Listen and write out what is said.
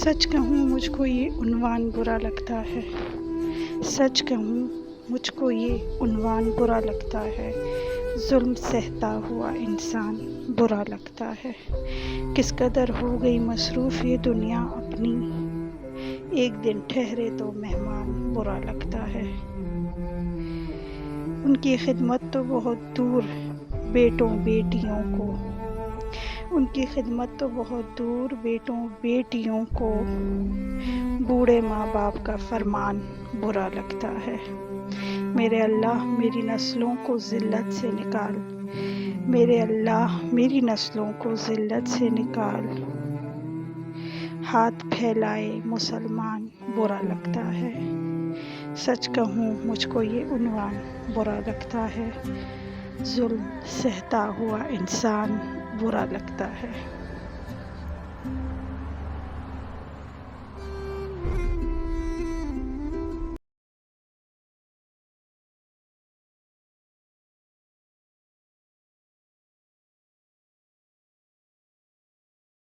सच कहूँ मुझको ये उन्वान बुरा लगता है, सच कहूँ मुझको ये उन्वान बुरा लगता है। जुल्म सहता हुआ इंसान बुरा लगता है। किस कदर हो गई मसरूफ़ ये दुनिया अपनी, एक दिन ठहरे तो मेहमान बुरा लगता है। उनकी खिदमत तो बहुत दूर बेटों बेटियों को, उनकी खिदमत तो बहुत दूर बेटों बेटियों को, बूढ़े माँ बाप का फरमान बुरा लगता है। मेरे अल्लाह मेरी नस्लों को ज़िल्लत से निकाल, मेरे अल्लाह मेरी नस्लों को ज़िल्लत से निकाल। हाथ फैलाए मुसलमान बुरा लगता है। सच कहूँ मुझको ये उन्वान बुरा लगता है। जुल्म सहता हुआ इंसान बुरा लगता है।